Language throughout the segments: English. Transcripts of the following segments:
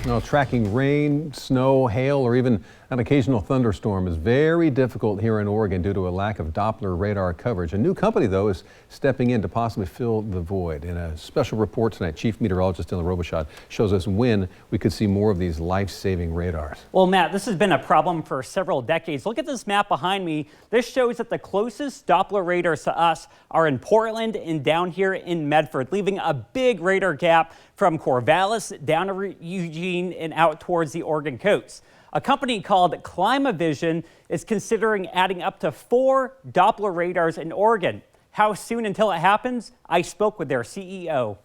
Now, tracking rain, snow, hail, or even an occasional thunderstorm is very difficult here in Oregon due to a lack of Doppler radar coverage. A new company, though, is stepping in to possibly fill the void. In a special report tonight, Chief Meteorologist Dylan Robichaud shows us when we could see more of these life-saving radars. Well, Matt, this has been a problem for several decades. Look at this map behind me. This shows that the closest Doppler radars to us are in Portland and down here in Medford, leaving a big radar gap from Corvallis down to Eugene and out towards the Oregon coast. A company called Climavision is considering adding up to 4 Doppler radars in Oregon. How soon until it happens? I spoke with their CEO.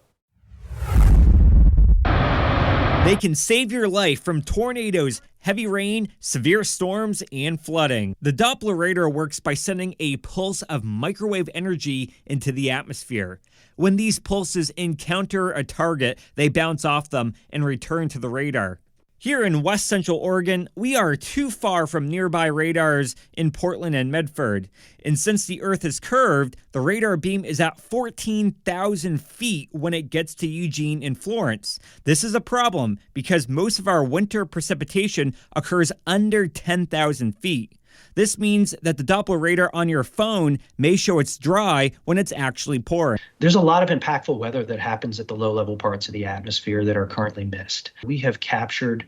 They can save your life from tornadoes, heavy rain, severe storms, and flooding. The Doppler radar works by sending a pulse of microwave energy into the atmosphere. When these pulses encounter a target, they bounce off them and return to the radar. Here in West Central Oregon, we are too far from nearby radars in Portland and Medford. And since the Earth is curved, the radar beam is at 14,000 feet when it gets to Eugene and Florence. This is a problem because most of our winter precipitation occurs under 10,000 feet. This means that the Doppler radar on your phone may show it's dry when it's actually pouring. There's a lot of impactful weather that happens at the low-level parts of the atmosphere that are currently missed. We have captured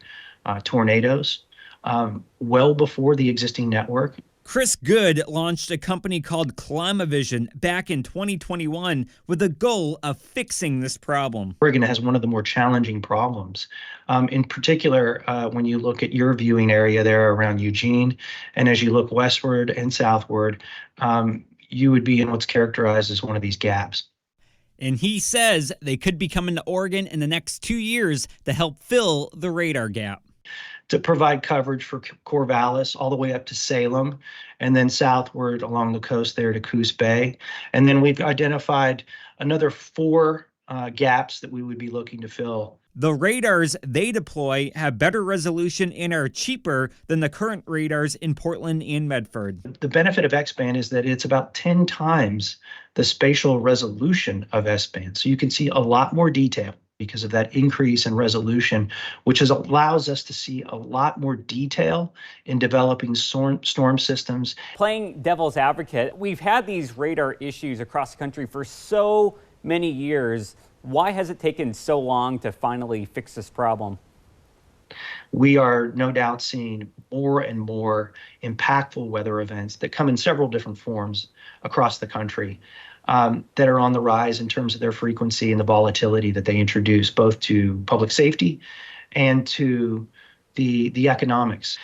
tornadoes well before the existing network. Chris Good launched a company called Climavision back in 2021 with the goal of fixing this problem. Oregon has one of the more challenging problems. In particular, when you look at your viewing area there around Eugene, and as you look westward and southward, you would be in what's characterized as one of these gaps. And he says they could be coming to Oregon in the next 2 years to help fill the radar gap. To provide coverage for Corvallis all the way up to Salem, and then southward along the coast there to Coos Bay. And then we've identified another 4 gaps that we would be looking to fill. The radars they deploy have better resolution and are cheaper than the current radars in Portland and Medford. The benefit of X-band is that it's about 10 times the spatial resolution of S-band. So you can see a lot more detail because of that increase in resolution, which allows us to see a lot more detail in developing storm systems. Playing devil's advocate, we've had these radar issues across the country for so many years. Why has it taken so long to finally fix this problem? We are no doubt seeing more and more impactful weather events that come in several different forms across the country. That are on the rise in terms of their frequency and the volatility that they introduce, both to public safety and to the economics.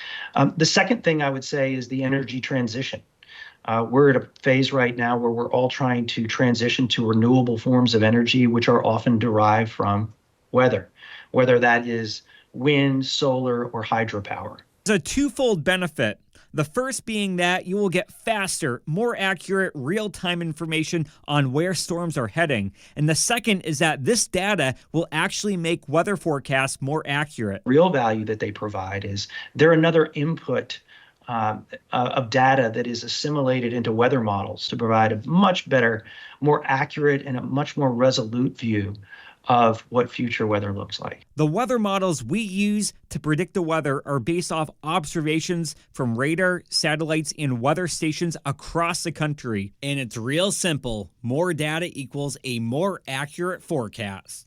The second thing I would say is the energy transition. We're at a phase right now where we're all trying to transition to renewable forms of energy, which are often derived from weather, whether that is wind, solar, or hydropower. There's a twofold benefit. The first being that you will get faster, more accurate, real-time information on where storms are heading. And the second is that this data will actually make weather forecasts more accurate. Real value that they provide is they're another input of data that is assimilated into weather models to provide a much better, more accurate, and a much more resolute view of what future weather looks like. The weather models we use to predict the weather are based off observations from radar, satellites, and weather stations across the country. And it's real simple. More data equals a more accurate forecast.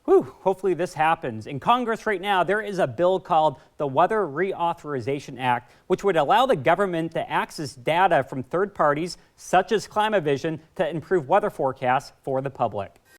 Whew, hopefully this happens. In Congress right now, there is a bill called the Weather Reauthorization Act, which would allow the government to access data from third parties, such as Climavision, to improve weather forecasts for the public.